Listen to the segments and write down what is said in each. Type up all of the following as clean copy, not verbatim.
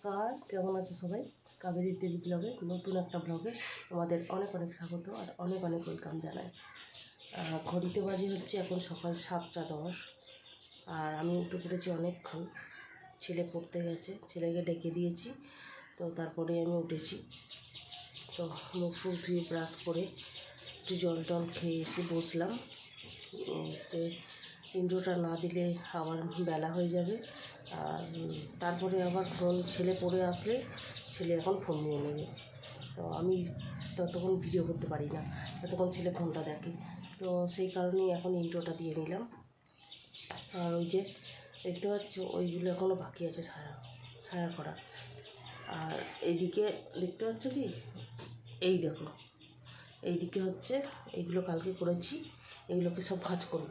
নমস্কার, কেমন আছো সবাই? কাবেরী ডেলি ব্লগে নতুন একটা ব্লগে তোমাদের অনেক অনেক স্বাগত আর অনেক অনেক ওয়েলকাম জানাই। ঘড়িতে বাজে হচ্ছে এখন সকাল 7টা 10 আর আমি উঠে পড়েছি অনেকক্ষণ। ছেলে পড়তে গেছে, ছেলেকে ডেকে দিয়েছি, তো তারপরে আমি উঠেছি। তো মুখ ফুল ধুয়ে ব্রাশ করে একটু জল টল খেয়ে এসে বসলাম। যে ইন্ট্রোটা না দিলে আবার বেলা হয়ে যাবে। আর তারপরে আবার ফোন ছেলে পড়ে আসলে ছেলে এখন ফোন নিয়ে নেবে, তো আমি ততক্ষণ ভিডিও করতে পারি না, ততক্ষণ ছেলে ফোনটা দেখে। তো সেই কারণেই এখন ইন্ট্রোটা দিয়ে নিলাম। আর ওই যে দেখতে পাচ্ছ ওইগুলো এখনও বাকি আছে ছায়া ছায়া করা। আর এইদিকে দেখতে পাচ্ছ কি, এই দেখো এইদিকে হচ্ছে এইগুলো কালকে করেছি, এগুলোকে সব ভাঁজ করব,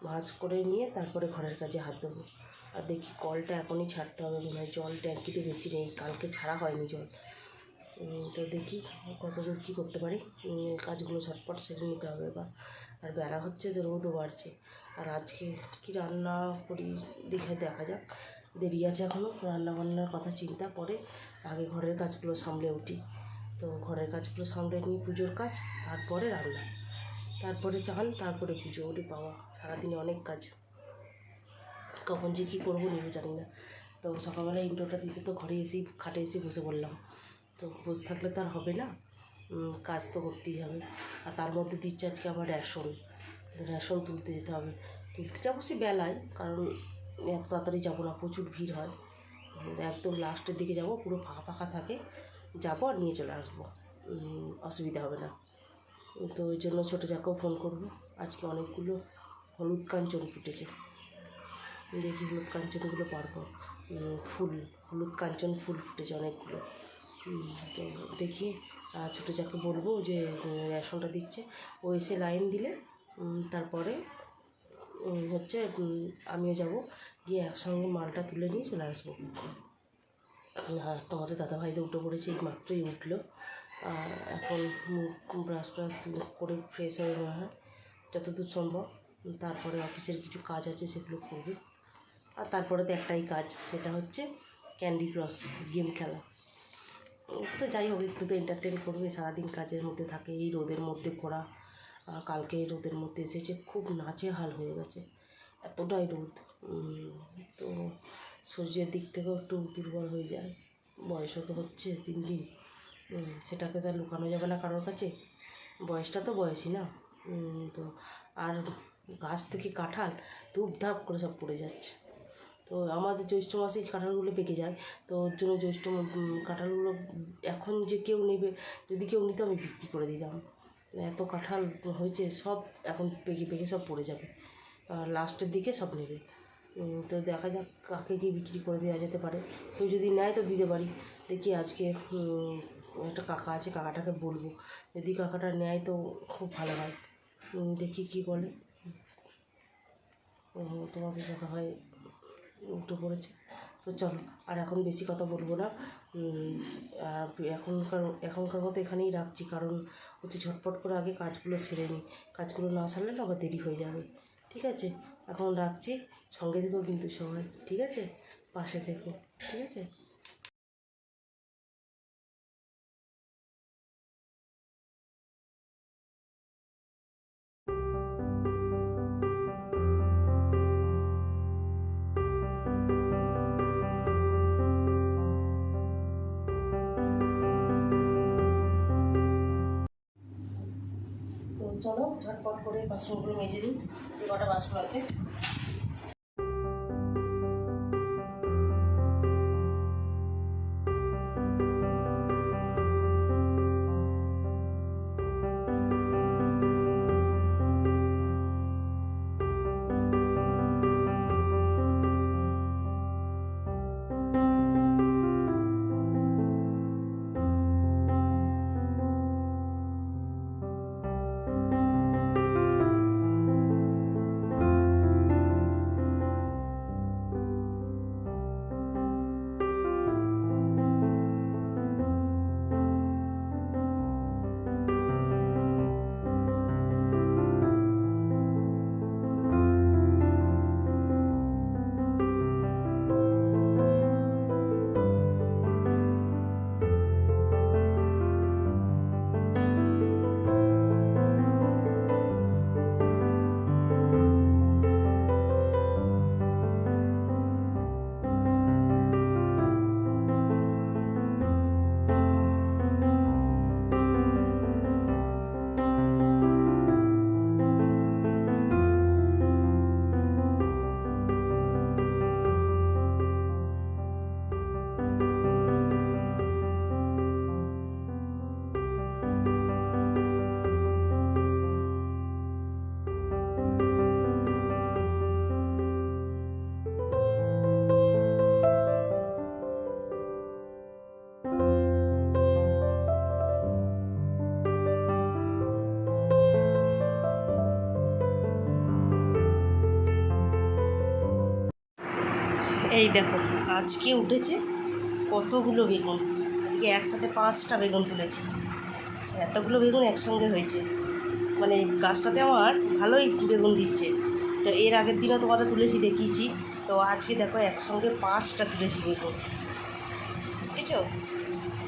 ভাঁজ করে নিয়ে তারপরে ঘরের কাজে হাত দেবো। আর দেখি কলটা এখনই ছাড়তে হবে, মনে হয় জল ট্যাঙ্কিতে বেশি নেই, কালকে ছাড়া হয়নি জল। তো দেখি কতদূর কী করতে পারি, কাজগুলো ঝটপট সেরে নিতে হবে এবার। আর বেলা হচ্ছে তো রোদও বাড়ছে। আর আজকে কি রান্না করি দেখে দেখা যাক, দেরি আছে এখনও রান্নাবান্নার কথা চিন্তা পরে, আগে ঘরের কাজগুলো সামলে উঠি। তো ঘরের কাজগুলো সামলে নিই, পুজোর কাজ, তারপরে রান্না, তারপরে চান, তারপরে পুজো। ওরে বাবা, সারাদিনে অনেক কাজ, কখন যে কী করবো নিজেও জানি না। তো সকালবেলা ইন্ট্রোটা দিতে তো ঘরে এসেই খাটে এসে বসে পড়লাম। তো বসে থাকলে তো আর হবে না, কাজ তো করতেই হবে। আর তার মধ্যে দিচ্ছে আজকে আবার রেশন তুলতে যেতে হবে। তুলতে যাবো সে বেলায়, কারণ এত তাড়াতাড়ি যাবো না, প্রচুর ভিড় হয়। একদম লাস্টের দিকে যাব, পুরো ফাঁকা ফাঁকা থাকে, যাবো আর নিয়ে চলে আসবো, অসুবিধা হবে না। তো ওই জন্য ছোটো যাকেও ফোন করবো। আজকে অনেকগুলো হলুদ কাঞ্চন ফুটেছে, দেখি হলুদ কাঞ্চনগুলো পারবো। হলুদ কাঞ্চন ফুল ফুটেছে অনেকগুলো। তো দেখি ছোটো যাকে বলবো যে রেশনটা দিচ্ছে, ও এসে লাইন দিলে তারপরে হচ্ছে আমিও যাব, গিয়ে একসঙ্গে মালটা তুলে নিয়ে চলে আসবো। আর তোমাদের দাদাভাই তো উঠে পড়েছে, এই মাত্রই উঠলো। আর এখন ব্রাশ করে ফ্রেশ হয়ে নেওয়া হয় যতদূর সম্ভব, তারপরে অফিসের কিছু কাজ আছে সেগুলো করবে। আর তারপরে তো একটাই কাজ, সেটা হচ্ছে ক্যান্ডি ক্রাশ গেম খেলা। তো যাই হোক, একটু তো এন্টারটেন করবে, সারাদিন কাজের মধ্যে থাকে, এই রোদের মধ্যে ঘোরা। কালকে রোদের মধ্যে এসেছে, খুব নাচে হাল হয়ে গেছে, এতটাই রোদ। তো শরীরের দিক থেকেও একটু দুর্বল হয়ে যায়, বয়সও তো হচ্ছে দিন দিন, সেটাকে তো আর লুকানো যাবে না কারোর কাছে, বয়সটা তো বয়সই না। তো আর গাছ থেকে কাঁঠাল ধূপধাপ করে সব পড়ে যাচ্ছে। তো আমাদের জ্যৈষ্ঠ মাসেই কাঁঠালগুলো পেকে যায়, তো ওর জন্য জ্যৈষ্ঠ কাঁঠালগুলো এখন যে কেউ নেবে, যদি কেউ নিত আমি বিক্রি করে দিতাম। এত কাঁঠাল হয়েছে, সব এখন পেকে পেকে সব পড়ে যাবে, আর লাস্টের দিকে সব নেবে। তো দেখা যাক কাকে গিয়ে বিক্রি করে দেওয়া যেতে পারে, কেউ যদি নেয় তো দিতে পারি। দেখি আজকে একটা কাকা আছে, কাকাটাকে বলবো, যদি কাকাটা নেয় তো খুব ভালো হয়। দেখি কি বলে। তোমাদের কথা হয় উঠে পড়েছে, তো চলো আর এখন বেশি কথা বলবো না। আর এখনকার মতো এখানেই রাখছি, কারণ হচ্ছে ঝটপট করে আগে কাজগুলো সেরে নিই, কাজগুলো না সারলে না আবার দেরি হয়ে যাবে। ঠিক আছে, এখন রাখছি, সঙ্গে থেকেও কিন্তু সবাই, ঠিক আছে, পাশে থেকো, ঠিক আছে। তো চলো ঝটপট করে বাসনগুলো মেজে নিই, কটা বাসন আছে। দেখো আজকে উঠেছে কতগুলো বেগুন, আজকে একসাথে 5টা বেগুন তুলেছি। এতগুলো বেগুন একসঙ্গে হয়েছে, মানে গাছটাতে আমার ভালোই বেগুন দিচ্ছে। তো এর আগের দিনও তোমাদের তুলেছি, দেখিয়েছি। তো আজকে দেখো একসঙ্গে 5টা তুলেছি বেগুন, বুঝেছো?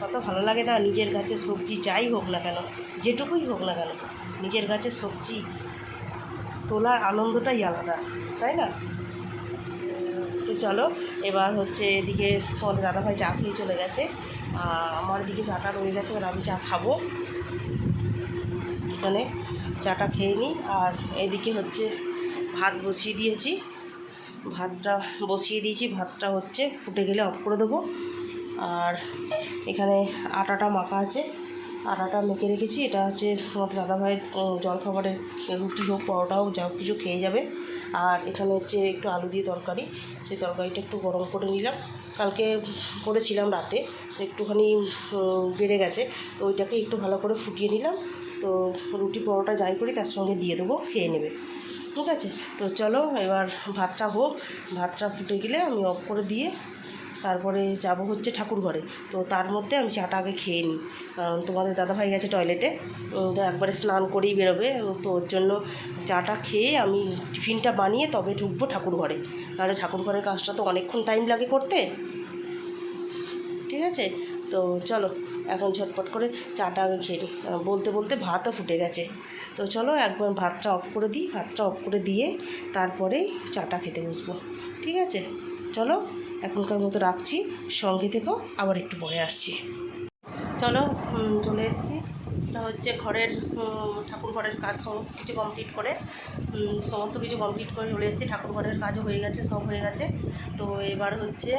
কত ভালো লাগে না, নিজের গাছের সবজি যাই হোক না কেন, যেটুকুই হোক না কেন, নিজের গাছের সবজি তোলার আনন্দটাই আলাদা, তাই না? তো চলো এবার হচ্ছে এদিকে তোমাদের দাদাভাই চা খেয়ে চলে গেছে, আমার এদিকে চাটা রয়ে গেছে, এবার আমি চা খাবো, মানে চাটা খেয়ে নিই। আর এদিকে হচ্ছে ভাত বসিয়ে দিয়েছি, ভাতটা হচ্ছে ফুটে গেলে অফ করে দেবো। আর এখানে আটাটা মাখা আছে, আটাটা মেখে রেখেছি। এটা হচ্ছে তোমাদের দাদাভাইয়ের জলখাবারের, রুটি হোক পরোটা হোক যা কিছু খেয়ে যাবে। আর এখানে হচ্ছে একটু আলু দিয়ে তরকারি, সেই তরকারিটা একটু গরম করে নিলাম, কালকে করেছিলাম রাতে, তো একটুখানি বেড়ে গেছে, তো ওইটাকে একটু ভালো করে ফুটিয়ে নিলাম। তো রুটি পরোটা যাই করি তার সঙ্গে দিয়ে দেবো, খেয়ে নেবে, ঠিক আছে? তো চলো এবার ভাতটা হোক, ভাতটা ফুটে গেলে আমি অফ করে দিয়ে তারপরে যাব হচ্ছে ঠাকুর ঘরে। তো তার মধ্যে আমি চাটা আগে খেয়ে নিই, কারণ তোমাদের দাদাভাই গেছে টয়লেটে, তো একবারে স্নান করেই বেরোবে, তো ওর জন্য চাটা খেয়ে আমি টিফিনটা বানিয়ে তবে ঢুকবো ঠাকুর ঘরে, তাহলে ঠাকুর ঘরের কাজটা তো অনেকক্ষণ টাইম লাগে করতে, ঠিক আছে? তো চলো এখন ঝটপট করে চাটা আগে খেয়ে নিই, বলতে বলতে ভাতও ফুটে গেছে। তো চলো একবার ভাতটা অফ করে দিই, ভাতটা অফ করে দিয়ে তারপরেই চাটা খেতে বসবো, ঠিক আছে? চলো এখনকার মতো রাখছি, সঙ্গে থেকেও আবার একটু পরে আসছি। চলো চলে এসেছি, এটা হচ্ছে ঘরের ঠাকুর ঘরের কাজ সমস্ত কিছু কমপ্লিট করে চলে এসেছি। ঠাকুর ঘরের কাজও হয়ে গেছে, সব হয়ে গেছে। তো এবার হচ্ছে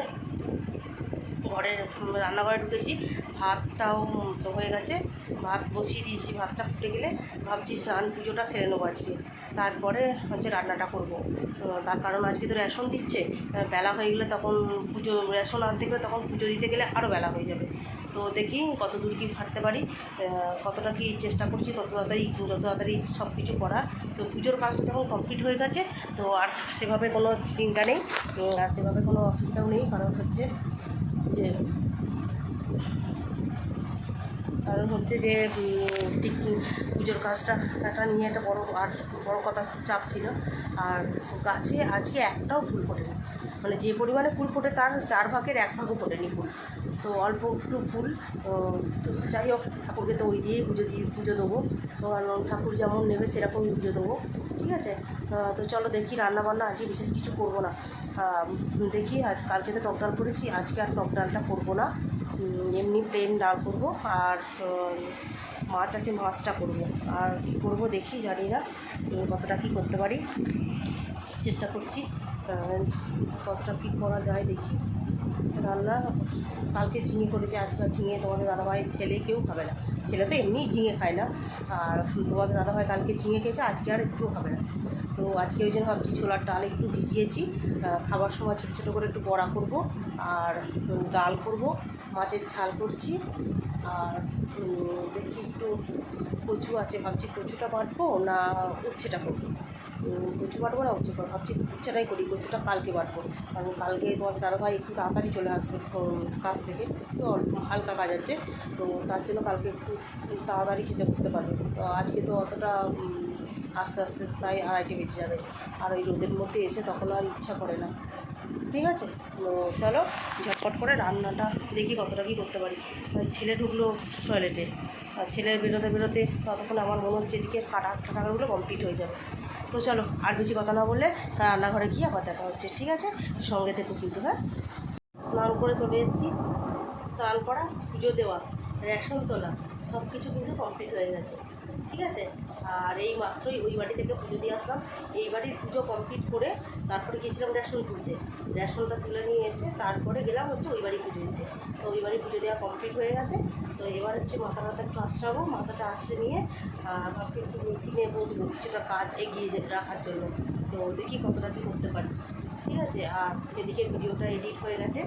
ঘরের রান্নাঘরে ঢুকেছি, ভাতটাও তো হয়ে গেছে, ভাত বসিয়ে দিয়েছি, ভাতটা ফুটে গেলে ভাবছি স্নান পুজোটা সেরে নেবো আজকে, তারপরে হচ্ছে রান্নাটা করব। তার কারণ আজকে তো রেশন দিচ্ছে, বেলা হয়ে গেলে তখন পুজো, রেশন আনতে গেলে তখন পুজো দিতে গেলে আরও বেলা হয়ে যাবে। তো দেখি কত দূর কী হাঁটতে পারি, কতটা কি চেষ্টা করছি যত তাড়াতাড়ি সব কিছু করার। তো পুজোর কাজটা যখন কমপ্লিট হয়ে গেছে, তো আর সেভাবে কোনো চিন্তা নেই, আর সেভাবে কোনো অসুবিধাও নেই, কারণ হচ্ছে যে ঠিক পুজোর কাজটা নিয়ে একটা বড় কথা চাপ ছিল। আর গাছে আজকে একটাও ফুল ফোটেনি, মানে যে পরিমাণে ফুল ফোটে তার 4 ভাগের 1 ভাগও ফোটেনি ফুল, তো অল্প একটু ফুল। তো যাই হোক, ঠাকুরকে তো ওই দিয়েই পুজো দেবো, ঠাকুর যেমন নেবে সেরকমই পুজো দেবো, ঠিক আছে? তো চলো দেখি, রান্নাবান্না আজকে বিশেষ কিছু করবো না, দেখি কালকে তো টক ডাল করেছি, আজকে আর টক ডালটা করবো না, এমনি প্লেন ডাল করবো। আর মাছ আছে, মাছটা করবো, আর কী করবো দেখি, জানি না কতটা কী করতে পারি, চেষ্টা করছি কতটা কী করা যায় দেখি। রান্না কালকে ঝিঙে করেছে, আজকে ঝিঙে তোমাদের দাদাভাইয়ের ছেলে কেউ খাবে না, ছেলে তো এমনিই ঝিঙে খায় না, আর তোমাদের দাদাভাই কালকে ঝিঙে খেয়েছে, আজকে আর একটু খাবে না। তো আজকে ওই জন্য ভাবছি ছোলার ডাল একটু ভিজিয়েছি, খাবার সময় ছোটো ছোটো করে একটু বড়া করব, আর ডাল করব, মাছের ঝাল করছি। আর দেখি একটু কচু আছে, ভাবছি কচুটা বাটবো না উচ্ছেটা করবো, কচু বাটবো না উচ্ছে করবো, ভাবছি উচ্ছেটাই করি, কচুটা কালকে বাটবো, কারণ কালকে তোমার দাদাভাই একটু তাড়াতাড়ি চলে আসবে কাজ থেকে, তো হালকা কাজ আছে, তো তার জন্য কালকে একটু তাড়াতাড়ি খেতে বসতে পারবে। তো আজকে তো অতটা আস্তে আস্তে প্রায় 2:30 বেজে যাবে, আর ওই রোদের মধ্যে এসে তখন আর ইচ্ছা করে না, ঠিক আছে? তো চলো ঝটপট করে রান্নাটা দেখি কতটা কী করতে পারি। ছেলে ঢুকলো টয়লেটে, আর ছেলের বেরোতে ততক্ষণ আমার মনে হচ্ছে এদিকে কাটাগুলো কমপ্লিট হয়ে যাবে। তো চলো আর বেশি কথা না বললে রান্নাঘরে গিয়ে আবার দেখা হচ্ছে, ঠিক আছে? সঙ্গে থেকো কিন্তু, হ্যাঁ। স্নান করে চলে এসেছি, স্নান করা, পুজো দেওয়া, রেশন তোলা, সব কিছু কিন্তু কমপ্লিট হয়ে গেছে, ঠিক আছে? আর এই মাত্রই ওই বাড়ি থেকে পুজো দিয়ে আসলাম, এই বাড়ির পুজো কমপ্লিট করে তারপরে গিয়েছিলাম রেশন তুলতে, রেশনটা তুলে নিয়ে এসে তারপরে গেলাম হচ্ছে ওই বাড়ি পুজো দিতে। তো ওই বাড়ি পুজো দেওয়া কমপ্লিট হয়ে গেছে। তো এবার হচ্ছে মাথাটা একটু আশ্রাবো, মাথাটা আশ্রে নিয়ে ভাবছি একটু মেশিনে বসবো কিছুটা কাজ এগিয়ে রাখার জন্য। তো দেখি কতটা কী করতে পারি, ঠিক আছে? আর এদিকে ভিডিওটা এডিট হয়ে গেছে,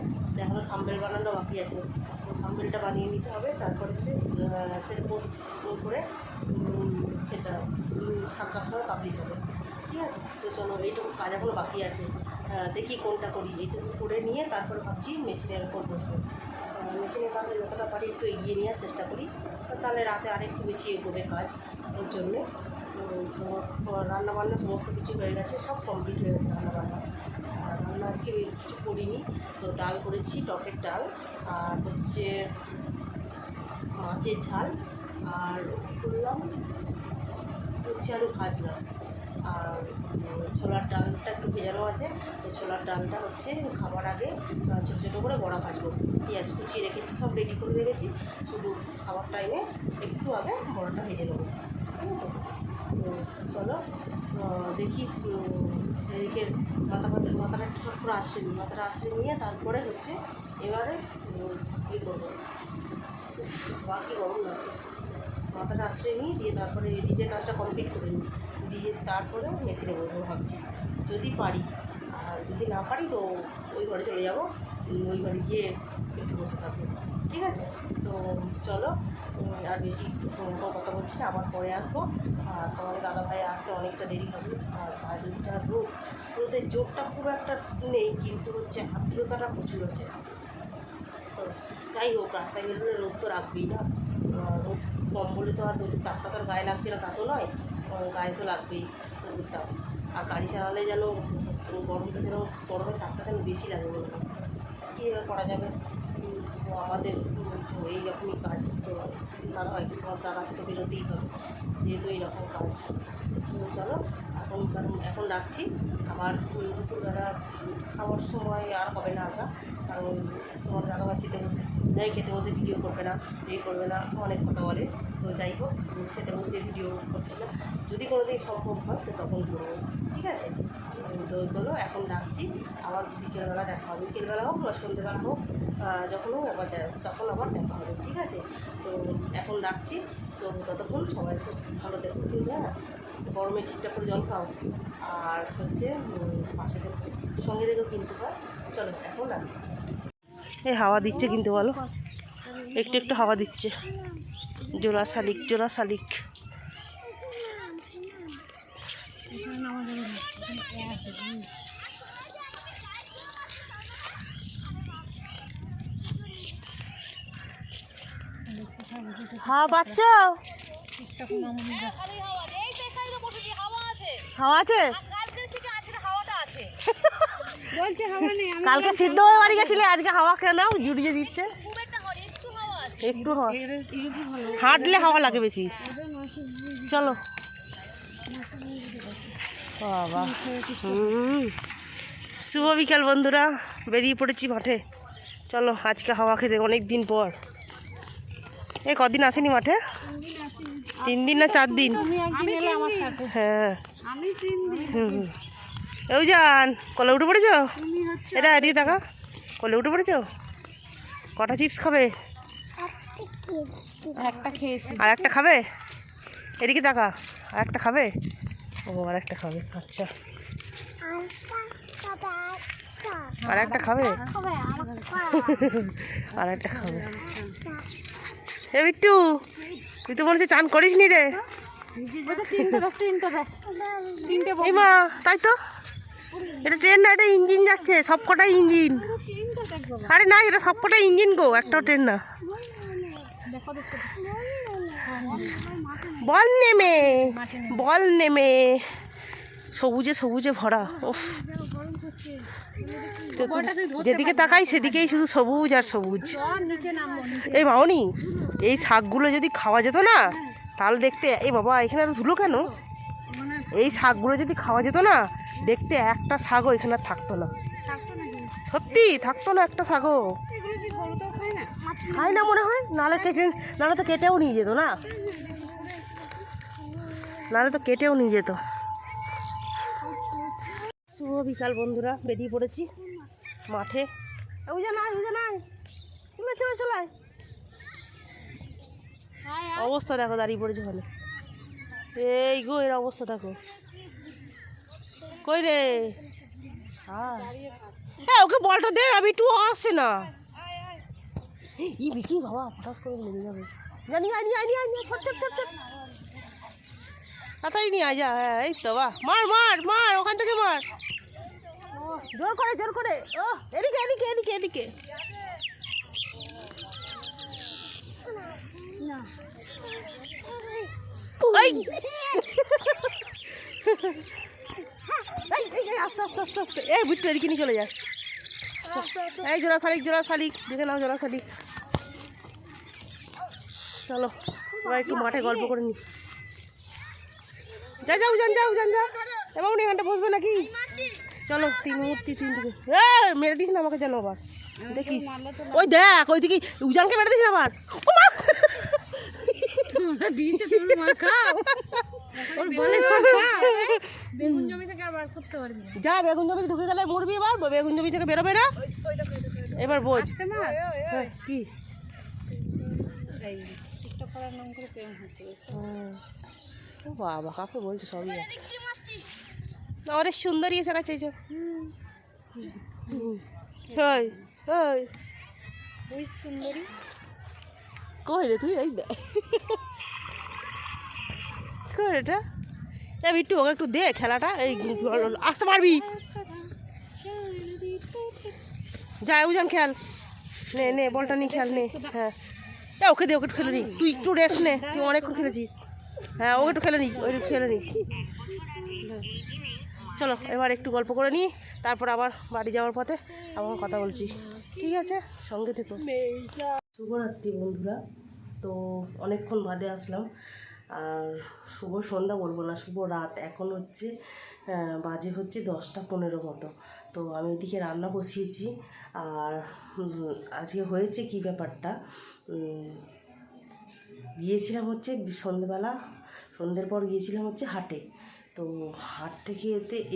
এখনও থাম্বনেল বানানো বাকি আছে, তো থাম্বনেলটা বানিয়ে নিতে হবে, তারপর হচ্ছে সেটা পোস্ট করে সেটা 7টার সময় পাবলিশ হবে, ঠিক আছে? তো চলো এইটুকু কাজ এখনও বাকি আছে, দেখি কোনটা করি। এইটুকু করে নিয়ে তারপরে ভাবছি মেশিনের উপর বসবো। মেশিনের কাজে যতটা পারি একটু এগিয়ে নেওয়ার চেষ্টা করি, তাহলে রাতে আরেকটু বেশি এগোবে কাজ। ওর জন্যে তো রান্নাবান্না সমস্ত কিছু হয়ে গেছে, সব কমপ্লিট হয়ে গেছে রান্নাবান্না। রান্না আজকে কিছু করিনি, তো ডাল করেছি, টকের ডাল, আর হচ্ছে মাছের ঝাল, আর করলাম হচ্ছে আলু ভাজলাম, আর ছোলার ডালটা একটু ভেজানো আছে। তো ছোলার ডালটা হচ্ছে খাবার আগে ছোটো ছোটো করে বড়া ভাজবো, পেঁয়াজ কুচিয়ে রেখেছি, সব রেডি করে রেখেছি, শুধু খাবার টাইমে একটু আগে বড়াটা ভেজে নেবো। ঠিক আছে, তো চলো দেখি। এদিকে মাথাটা একটু সব করে আশ্রয় নিই, মাথাটা আশ্রয় নিয়ে তারপরে হচ্ছে এবারে ইয়ে করবো। বাকি গরম লাগছে, মাথাটা আশ্রয় নিই, দিয়ে তারপরে নিজের কাজটা কমপ্লিট করে নিই, দিয়ে তারপরে মেশিনে বসবো ভাবছি, যদি পারি। আর যদি না পারি তো ওই ঘরে চলে যাব, ওই ঘরে গিয়ে একটু বসে থাকবো। ঠিক আছে, তো চলো আর বেশি কথা বলছি না, আবার পরে আসবো। আর তোমাদের দাদাভাই আসতে অনেকটা দেরি হবে। আর বাইরেটা রোদের জোরটা খুব একটা নেই, কিন্তু হচ্ছে আর্দ্রতাটা প্রচুর হচ্ছে। তো যাই হোক, রাস্তায় বেরোলে রোদ তো রাখবেই না, রোদ কম বলে তো আর রোদের তাপটা তো গায়ে লাগছে না তা তো নয়, গায়ে তো লাগবেই রোদের তাপ। আর গাড়ি চালালে যেন গরমটা যেন গরমের তাপটা যেন বেশি লাগে মনে হয়। কী করা যাবে, তো আমাদের এইরকমই কাজ। তো দাদা হয় তোমার দাদাকে তো বেরোতেই হবে, যেহেতু এইরকম কাজ। তো চলো এখন রাখছি। আবার দুপুরবেলা খাওয়ার সময় আর হবে না আসা, কারণ তোমার দাদাভাই খেতে বসে ভিডিও করবে না, এই করবে না, অনেক কথা বলে। তো যাই হোক, খেতে বসে ভিডিও করছি না, যদি কোনো দিন সম্ভব হয় তো তখন করবো। ঠিক আছে, তো চলো এখন রাখছি। আবার বিকেলবেলা দেখা হবে, বিকেলবেলা হোক বা সন্ধ্যেবেলা হোক, যখন হোক একবার তখন আবার দেখা হবে। ঠিক আছে, তো এখন রাখছি। তো ততক্ষণ সবাই ভালো দেখো কিন্তু, হ্যাঁ, গরমে ঠিকঠাক করে জল খাও, আর হচ্ছে পাশে দেখো, সঙ্গে দেখো কিন্তু। চলো এখন রাখি। এই হাওয়া দিচ্ছে কিন্তু, বলো, একটু একটু হাওয়া দিচ্ছে, জোড়া শালিক জোড়া শালিক। হ্যাঁ বাচ্চা, হাওয়া আছে, কালকে সিদ্ধ হয়ে বাড়ি গেছিলে, আজকে হাওয়া খেয়ে নাও, জুড়িয়ে দিচ্ছে। একটু হাঁটলে হাওয়া লাগে বেশি। চলো বাবা, শুভ বিকাল বন্ধুরা, বেরিয়ে পড়েছি মাঠে। চলো আজকে হাওয়া খেতে, অনেক দিন পর। এ কদিন আসেনি মাঠে, 3 দিন না 4 দিন। হ্যাঁ, ওই যান কলে উঠে পড়েছ, এটা এদিকে দেখা, কলে উঠে পড়েছ। কটা চিপস খাবে? একটা খেয়েছি, আর একটা খাবে? এদিকে দেখা, আর একটা খাবে? ও আর একটা খাবে, আচ্ছা, আর একটা খাবে, আর একটা খাবে। এ বিট্টু, তুই তো মনে হচ্ছে চান করিস নি রে। এই মা, তাই তো, এটা ট্রেন না, এটা ইঞ্জিন যাচ্ছে, সবকটাই ইঞ্জিন। আরে না, এটা সবকটাই ইঞ্জিন গো, একটাও ট্রেন না। বল নেমে, বল নেমে, সবুজে সবুজে ভরা। উফ, যেদিকে তাকাই সেদিকেই শুধু সবুজ আর সবুজ। এই মাওনি, এই শাকগুলো যদি খাওয়া যেত না, তাহলে দেখতে, এই বাবা এখানে এত ধুলো কেন, এই শাকগুলো যদি খাওয়া যেত না, দেখতে একটা শাকও এখানে আর থাকতো না, সত্যি থাকতো না একটা শাকও। খায় না মনে হয়, নাহলে তো কেটেও নিয়ে যেত না, নাহলে তো কেটেও নিয়ে যেত। শুভ বিকাল বন্ধুরা, বেরিয়ে পড়েছি মাঠে। চলায় অবস্থা দেখো, দাঁড়িয়ে পড়েছে ওখানে। এই গো, এর অবস্থা দেখো। কই রে, হ্যাঁ ওকে বলটা দে, আমি একটু আসছে না। ই বিকি বাবা, হঠাৎ করে লেগে যাবে। জানি তাড়াতাড়ি নিয়ে আয় যা। হ্যাঁ এই তো, বাহ, মার মার মার, ওখান থেকে মার। জোর করে ও এদিকে এদিকে এদিকে এদিকে আস্তে আস্তে আস্তে আস্তে এই বুঝতে এদিকে নিয়ে চলে যায় এই জোড়া শালিক দেখে নাও জোড়া শালিক চলো এবার একটু মাঠে গল্প করে নি যাও এবং এখানটা বসবে নাকি চলো 3 মূর্তি 3 দিকে মেরে দিস না আমাকে যেন আবার দেখিস ওই দেখ ওই দিকে উজানকে মেরে দিস না আবার যা বেগুন জমি ঢুকে গেলে মরবি এবার বেগুন জমি থেকে বেরোবে না এবার বোঝ কি বাবা কাকে বলছো সবই অনেক সুন্দরী এসে কাছে সুন্দরী কই রে তুই এই কই এটা একটু ওকে একটু দে খেলাটা এই আসতে পারবি যা উজান খেল নে বলটা নিয়ে খেল নে হ্যাঁ ওকে দে ওকে একটু খেলে নি তুই একটু রেস্ট নে তুই অনেকক্ষণ খেলেছিস হ্যাঁ ওকে একটু খেলে নি খেলে নি চলো এবার একটু গল্প করে নিই তারপর আবার বাড়ি যাওয়ার পথে আবার কথা বলছি ঠিক আছে সঙ্গে থেকো শুভরাত্রি বন্ধুরা তো অনেকক্ষণ বাদে আসলাম আর শুভ সন্ধ্যা বলবো না শুভ রাত এখন হচ্ছে বাজে হচ্ছে 10টা 15 মতো তো আমি এদিকে রান্না বসিয়েছি আর আজকে হয়েছে কি ব্যাপারটা গিয়েছিলাম হচ্ছে সন্ধ্যের পর গিয়েছিলাম হচ্ছে হাটে তো হাট থেকে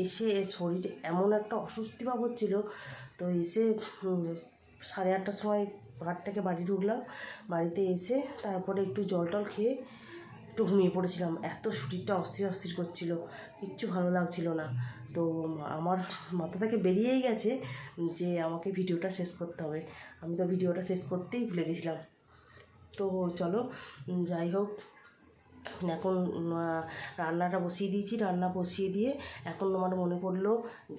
এসে শরীরে এমন একটা অস্বস্তি ভাব হচ্ছিলো তো এসে 8:30টার সময় হাট থেকে বাড়ি ঢুকলাম বাড়িতে এসে তারপরে একটু জল টল খেয়ে একটু ঘুমিয়ে পড়েছিলাম এত শরীরটা অস্থির করছিল কিচ্ছু ভালো লাগছিল না তো আমার মাথা থেকে বেরিয়েই গেছে যে আমাকে ভিডিওটা শেষ করতে হবে আমি তো ভিডিওটা শেষ করতেই ভুলে গেছিলাম তো চলো যাই হোক এখন রান্নাটা বসিয়ে দিয়েছি রান্না বসিয়ে দিয়ে এখন আমার মনে পড়লো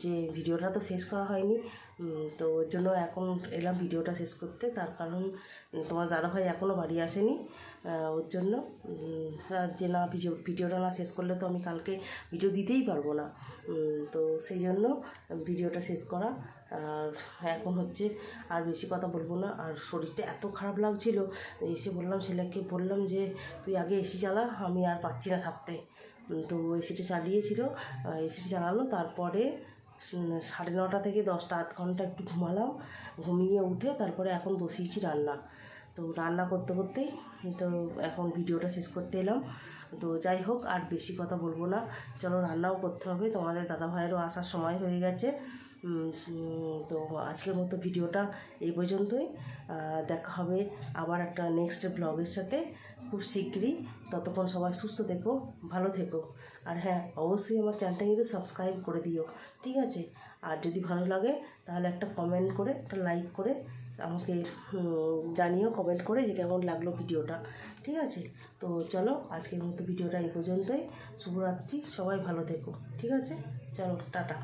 যে ভিডিওটা তো শেষ করা হয়নি তো ওর জন্য এখন এলাম ভিডিওটা শেষ করতে তার কারণ তোমার দাদাভাই এখনও বাড়ি আসেনি ওর জন্য যে না ভিডিওটা না শেষ করলে তো আমি কালকে ভিডিও দিতেই পারবো না তো সেই জন্য ভিডিওটা শেষ করা আর এখন হচ্ছে আর বেশি কথা বলবো না আর শরীরটা এত খারাপ লাগছিল এসে ছেলেকে বললাম যে তুই আগে এসি চালা আমি আর পাচ্ছি না থাকতে তো এসিটা চালিয়েছিল এসিটা চালালো তারপরে 9:30 থেকে 10টা আধ ঘন্টা একটু ঘুমালাম ঘুমিয়ে উঠে তারপরে এখন বসিয়েছি রান্না তো রান্না করতে করতেই তো এখন ভিডিওটা শেষ করতে এলাম তো যাই হোক আর বেশি কথা বলবো না চলো রান্নাও করতে হবে তোমাদের দাদাভাইয়েরও আসার সময় হয়ে গেছে তো আজকের মতো ভিডিওটা এই পর্যন্তই দেখা হবে আবার একটা নেক্সট ব্লগের সাথে খুব শীঘ্রই ততক্ষণ সবাই সুস্থ থেকো ভালো থেকো আর হ্যাঁ অবশ্যই আমার চ্যানেলটা কিন্তু সাবস্ক্রাইব করে দিও ঠিক আছে আর যদি ভালো লাগে তাহলে একটা কমেন্ট করে একটা লাইক করে আমাকে জানিও কমেন্ট করে যে কেমন লাগলো ভিডিওটা ঠিক আছে তো চলো আজকের মতো ভিডিওটা এই পর্যন্তই শুভরাত্রি সবাই ভালো থেকো ঠিক আছে চলো টাটা